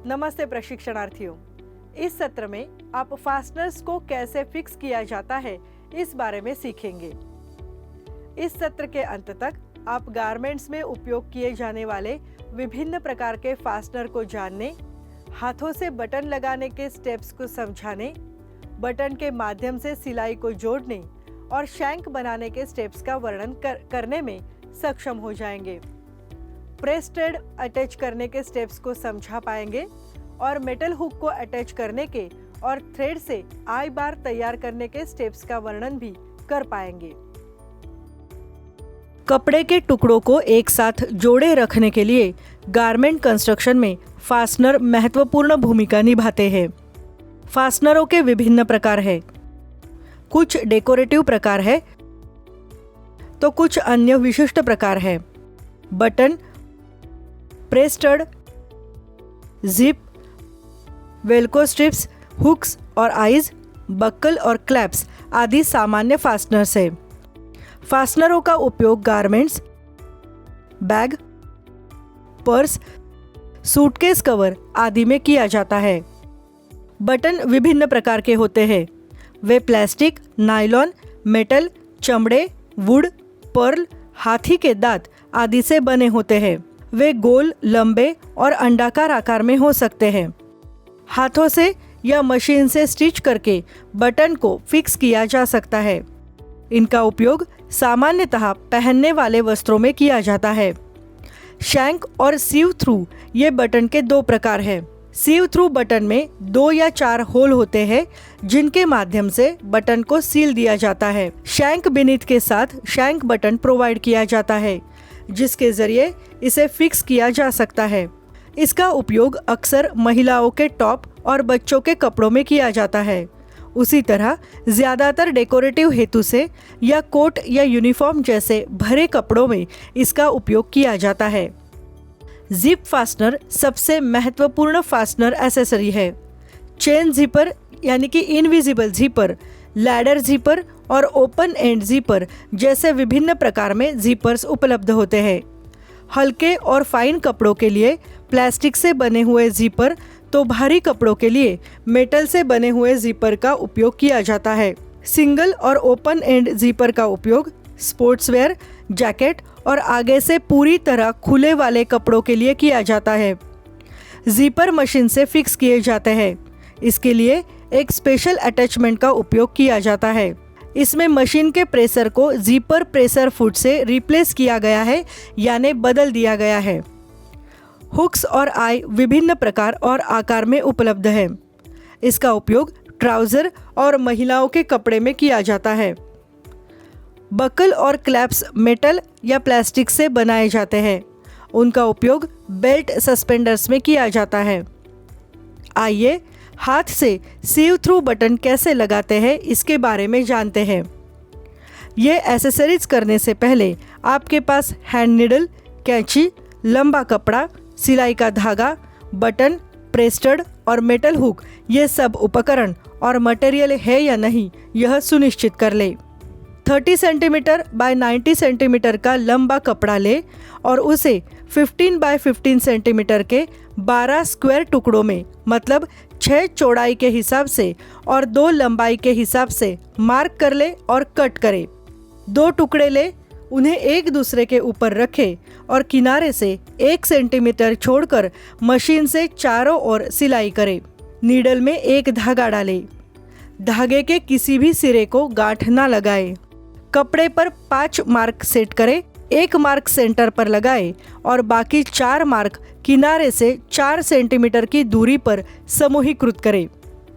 नमस्ते प्रशिक्षणार्थियों, इस सत्र में आप फास्टनर्स को कैसे फिक्स किया जाता है इस बारे में सीखेंगे। इस सत्र के अंत तक आप गारमेंट्स में उपयोग किए जाने वाले विभिन्न प्रकार के फास्टनर को जानने, हाथों से बटन लगाने के स्टेप्स को समझाने, बटन के माध्यम से सिलाई को जोड़ने और शैंक बनाने के स्टेप्स का वर्णन करने में सक्षम हो जाएंगे। प्रेस स्टड अटैच करने के स्टेप्स को समझा पाएंगे और मेटल हुक को अटैच करने के और थ्रेड से आई बार तैयार करने के स्टेप्स का वर्णन भी कर पाएंगे। कपड़े के टुकड़ों को एक साथ जोड़े रखने के लिए गारमेंट कंस्ट्रक्शन में फास्टनर महत्वपूर्ण भूमिका निभाते हैं। फास्टनरों के विभिन्न प्रकार हैं। कुछ डेकोरेटिव प्रकार है तो कुछ अन्य विशिष्ट प्रकार है। Button, press stud, zip, Velcro strips, hooks और आइज, बक्कल और क्लैप्स आदि सामान्य फास्टनर्स है। फास्टनरों का उपयोग garments, bag, purse, suitcase cover आदि में किया जाता है। बटन विभिन्न प्रकार के होते हैं। वे प्लास्टिक, नायलॉन, मेटल, चमड़े, वुड, पर्ल, हाथी के दांत आदि से बने होते हैं। वे गोल, लंबे और अंडाकार आकार में हो सकते हैं। हाथों से या मशीन से स्टिच करके बटन को फिक्स किया जा सकता है। इनका उपयोग सामान्यतः पहनने वाले वस्त्रों में किया जाता है। शैंक और सीव थ्रू ये बटन के दो प्रकार हैं। सीव थ्रू बटन में 2 या 4 होल होते हैं जिनके माध्यम से बटन को सील दिया जाता है। शैंक बीनीथ के साथ शैंक बटन प्रोवाइड किया जाता है जिसके जरिए इसे फिक्स किया जा सकता है। इसका उपयोग अक्सर महिलाओं के टॉप और बच्चों के कपड़ों में किया जाता है। उसी तरह ज्यादातर डेकोरेटिव हेतु से या कोट या यूनिफॉर्म जैसे भरे कपड़ों में इसका उपयोग किया जाता है। जिप फास्टनर सबसे महत्वपूर्ण फास्टनर एसेसरी है। चेन जिपर यानी कि इनविजिबल जिपर, लैडर जिपर और ओपन एंड जिपर जैसे विभिन्न प्रकार में जिपर्स उपलब्ध होते हैं। हल्के और फाइन कपड़ों के लिए प्लास्टिक से बने हुए जिपर तो भारी कपड़ों के लिए मेटल से बने हुए जिपर का उपयोग किया जाता है। सिंगल और ओपन एंड जिपर का उपयोग स्पोर्ट्सवेयर, जैकेट और आगे से पूरी तरह खुले वाले कपड़ों के लिए किया जाता है। जिपर मशीन से फिक्स किए जाते हैं। इसके लिए एक स्पेशल अटैचमेंट का उपयोग किया जाता है। इसमें मशीन के प्रेशर को जिपर प्रेशर फुट से रिप्लेस किया गया है यानी बदल दिया गया है। हुक्स और आई विभिन्न प्रकार और आकार में उपलब्ध है। इसका उपयोग ट्राउजर और महिलाओं के कपड़े में किया जाता है। बकल और क्लैप्स मेटल या प्लास्टिक से बनाए जाते हैं। उनका उपयोग बेल्ट सस्पेंडर्स में किया जाता है। आइए हाथ से सीव थ्रू बटन कैसे लगाते हैं इसके बारे में जानते हैं। ये एसेसरीज करने से पहले आपके पास हैंड नीडल, कैंची, लंबा कपड़ा, सिलाई का धागा, बटन, प्रेस स्टड और मेटल हुक ये सब उपकरण और मटेरियल है या नहीं यह सुनिश्चित कर ले। 30 सेंटीमीटर बाय 90 सेंटीमीटर का लंबा कपड़ा ले और उसे 15 बाय 15 सेंटीमीटर के 12 स्क्वायर टुकड़ों में मतलब 6 चौड़ाई के हिसाब से और 2 लंबाई के हिसाब से मार्क कर ले और कट करे। 2 टुकड़े ले, उन्हें एक दूसरे के ऊपर रखे और किनारे से 1 सेंटीमीटर छोड़कर मशीन से चारों ओर सिलाई करे। नीडल में एक धागा डाले। धागे के किसी भी सिरे को गांठ ना लगाए। कपड़े पर 5 मार्क सेट करें। 1 मार्क सेंटर पर लगाए और बाकी 4 मार्क किनारे से 4 सेंटीमीटर की दूरी पर समूहीकृत करें।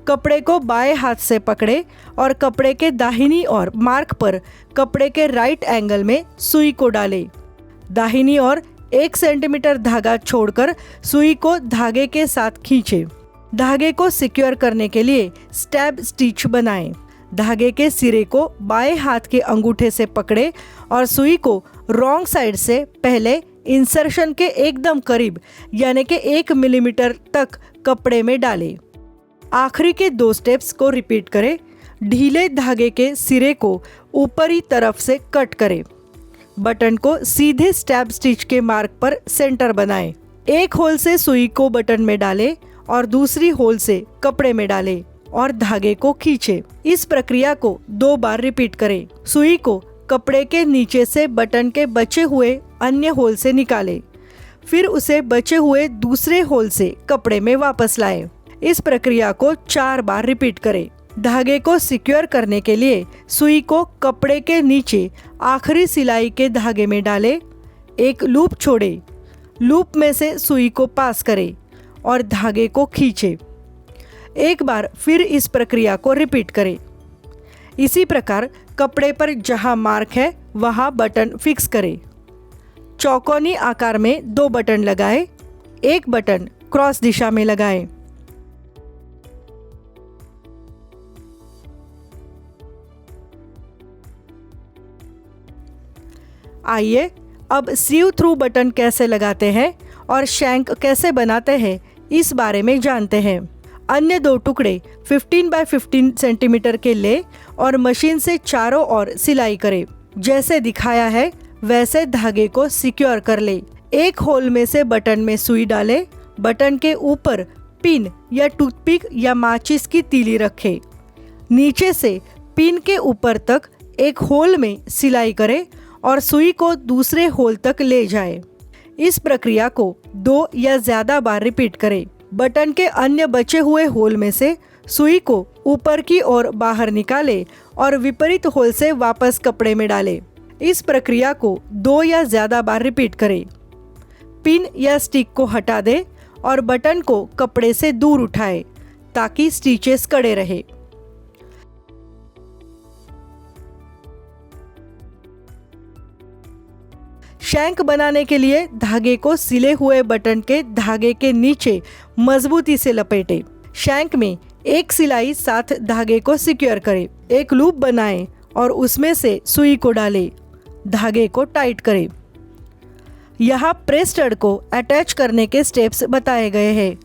कपड़े को बाएं हाथ से पकड़े और कपड़े के दाहिनी ओर मार्क पर कपड़े के राइट एंगल में सुई को डालें। दाहिनी ओर 1 सेंटीमीटर धागा छोड़कर सुई को धागे के साथ खींचें। धागे को सिक्योर करने के लिए स्टैब स्टिच बनाएं। धागे के सिरे को बाएं हाथ के अंगूठे से पकड़े और सुई को रॉन्ग साइड से पहले इंसर्शन के एकदम करीब यानी कि 1 मिलीमीटर तक कपड़े में डालें। आखिरी के 2 स्टेप्स को रिपीट करें। ढीले धागे के सिरे को ऊपरी तरफ से कट करें। बटन को सीधे स्टैब स्टिच के मार्क पर सेंटर बनाएं। एक होल से सुई को बटन में डालें और दूसरी होल से कपड़े में डालें और धागे को खींचे। इस प्रक्रिया को 2 बार रिपीट करें। सुई को कपड़े के नीचे से बटन के बचे हुए अन्य होल से निकालें, फिर उसे बचे हुए दूसरे होल से कपड़े में वापस लाएं। इस प्रक्रिया को 4 बार रिपीट करें। धागे को सिक्योर करने के लिए सुई को कपड़े के नीचे आखिरी सिलाई के धागे में डालें, एक लूप छोड़ें, लूप में से सुई को पास करें और धागे को खींचें। एक बार फिर इस प्रक्रिया को रिपीट करें। इसी प्रकार कपड़े पर जहां मार्क है वहां बटन फिक्स करें। चौकोनी आकार में 2 बटन लगाएं, एक बटन क्रॉस दिशा में लगाएं। आइए अब सीव थ्रू बटन कैसे लगाते हैं और शैंक कैसे बनाते हैं इस बारे में जानते हैं। अन्य 2 टुकड़े 15 बाय 15 सेंटीमीटर के लें और मशीन से चारों ओर सिलाई करें। जैसे दिखाया है वैसे धागे को सिक्योर कर ले। एक होल में से बटन में सुई डालें, बटन के ऊपर पिन या टूथपिक या माचिस की तीली रखें। नीचे से पिन के ऊपर तक एक होल में सिलाई करें और सुई को दूसरे होल तक ले जाएं। इस प्रक्रिया को 2 या ज़्यादा बार रिपीट करें। बटन के अन्य बचे हुए होल में से सुई को ऊपर की ओर बाहर निकालें और विपरीत होल से वापस कपड़े में डालें। इस प्रक्रिया को 2 या ज़्यादा बार रिपीट करें। पिन या स्टिक को हटा दें और बटन को कपड़े से दूर उठाएं ताकि स्टिचेस कड़े रहे। शैंक बनाने के लिए धागे को सिले हुए बटन के धागे के नीचे मजबूती से लपेटें। शैंक में एक सिलाई साथ धागे को सिक्योर करें। एक लूप बनाएं और उसमें से सुई को डालें। धागे को टाइट करें। यहाँ प्रेस स्टड को अटैच करने के स्टेप्स बताए गए हैं।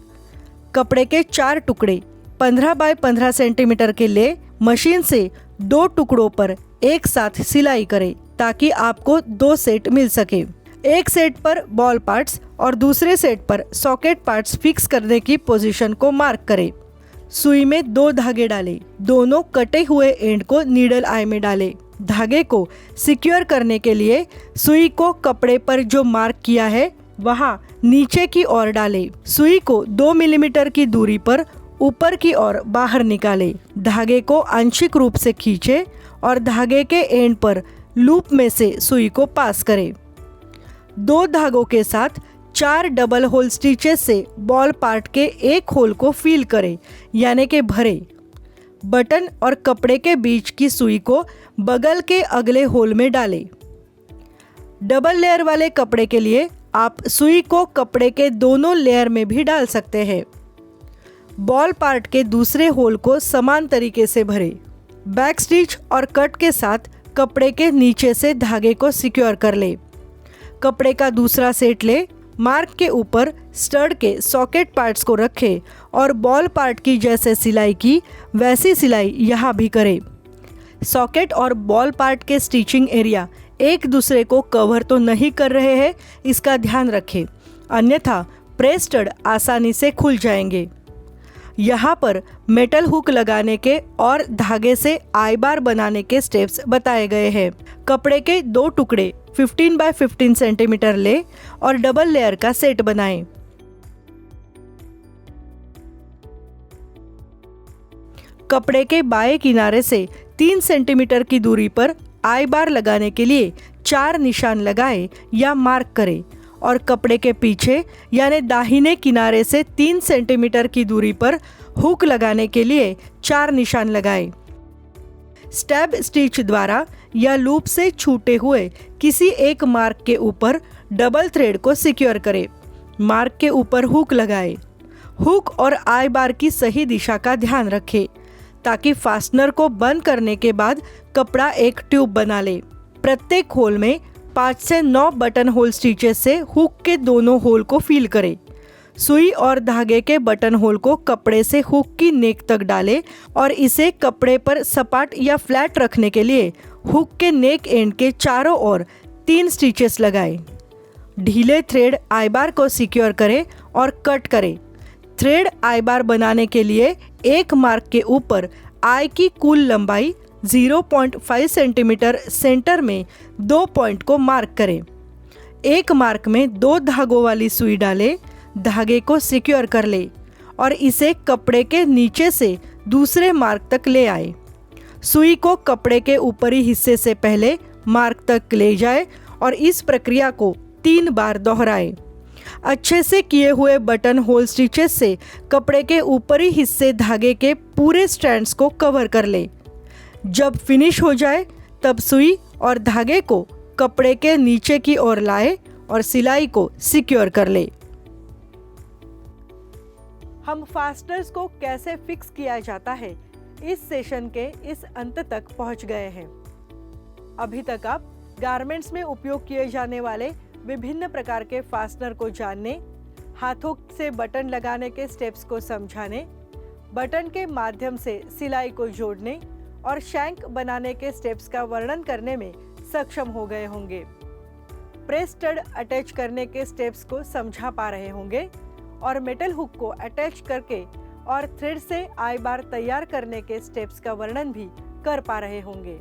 कपड़े के 4 टुकड़े 15 बाय 15 सेंटीमीटर के ले मशीन से 2 टुकड़ों पर एक साथ सिलाई करें ताकि आपको 2 सेट मिल सके। एक सेट पर बॉल पार्ट्स और दूसरे सेट पर सॉकेट पार्ट्स फिक्स करने की पोजीशन को मार्क करें। सुई में 2 धागे डालें। दोनों कटे हुए एंड को नीडल आई में डालें। धागे को सिक्योर करने के लिए सुई को कपड़े पर जो मार्क किया है वहां नीचे की ओर डालें। सुई को 2 मिलीमीटर की दूरी पर ऊपर की ओर बाहर निकालें। धागे को आंशिक रूप से खींचें और धागे के एंड पर लूप में से सुई को पास करें। 2 धागों के साथ 4 डबल होल स्टिचेस से बॉल पार्ट के एक होल को फिल करें यानी कि भरें। बटन और कपड़े के बीच की सुई को बगल के अगले होल में डालें। डबल लेयर वाले कपड़े के लिए आप सुई को कपड़े के दोनों लेयर में भी डाल सकते हैं। बॉल पार्ट के दूसरे होल को समान तरीके से भरें। बैक स्टिच और कट के साथ कपड़े के नीचे से धागे को सिक्योर कर ले। कपड़े का दूसरा सेट ले, मार्क के ऊपर स्टड के सॉकेट पार्ट्स को रखें और बॉल पार्ट की जैसे सिलाई की वैसी सिलाई यहाँ भी करें। सॉकेट और बॉल पार्ट के स्टिचिंग एरिया एक दूसरे को कवर तो नहीं कर रहे हैं, इसका ध्यान रखें, अन्यथा प्रेस स्टड आसानी से खुल जाएंगे। यहाँ पर मेटल हुक लगाने के और धागे से आई बार बनाने के स्टेप्स बताए गए हैं। कपड़े के 2 टुकड़े 15 बाय 15 सेंटीमीटर ले और डबल लेयर का सेट बनाएं। कपड़े के बाएं किनारे से 3 सेंटीमीटर की दूरी पर आई बार लगाने के लिए 4 निशान लगाएं या मार्क करें और कपड़े के पीछे यानी दाहिने किनारे से 3 सेंटीमीटर की दूरी पर हुक लगाने के लिए 4 निशान लगाएं। स्टैब स्टिच द्वारा या लूप से छूटे हुए किसी एक मार्क के ऊपर डबल थ्रेड को सिक्योर करें। मार्क के ऊपर हुक लगाएं। हुक और आई बार की सही दिशा का ध्यान रखें ताकि फास्टनर को बंद करने के बाद कपड़ा एक ट्यूब बना ले। प्रत्येक होल में 5 से 9 बटन होल स्टिचेस से हुक के दोनों होल को फिल करें। सुई और धागे के बटन होल को कपड़े से हुक की नेक तक डालें और इसे कपड़े पर सपाट या फ्लैट रखने के लिए हुक के नेक एंड के चारों ओर 3 स्टिचेस लगाएं। ढीले थ्रेड आई बार को सिक्योर करें और कट करें। थ्रेड आई बार बनाने के लिए एक मार्क के ऊपर आई की कुल लंबाई 0.5 सेंटीमीटर सेंटर में 2 पॉइंट को मार्क करें। एक मार्क में 2 धागों वाली सुई डालें, धागे को सिक्योर कर ले और इसे कपड़े के नीचे से दूसरे मार्क तक ले आए। सुई को कपड़े के ऊपरी हिस्से से पहले मार्क तक ले जाए और इस प्रक्रिया को 3 बार दोहराएं। अच्छे से किए हुए बटन होल स्टिचेस से कपड़े के ऊपरी हिस्से धागे के पूरे स्ट्रैंड्स को कवर कर ले। जब फिनिश हो जाए तब सुई और धागे को कपड़े के नीचे की ओर लाए और सिलाई को सिक्योर कर ले। हम फास्टनर्स को कैसे फिक्स किया जाता है, इस सेशन के इस अंत तक पहुंच गए हैं। अभी तक आप गारमेंट्स में उपयोग किए जाने वाले विभिन्न प्रकार के फास्टनर को जानने, हाथों से बटन लगाने के स्टेप्स को समझाने, बटन के माध्यम से सिलाई को जोड़ने और शैंक बनाने के स्टेप्स का वर्णन करने में सक्षम हो गए होंगे। प्रेस स्टड अटैच करने के स्टेप्स को समझा पा रहे होंगे और मेटल हुक को अटैच करके और थ्रेड से आई बार तैयार करने के स्टेप्स का वर्णन भी कर पा रहे होंगे।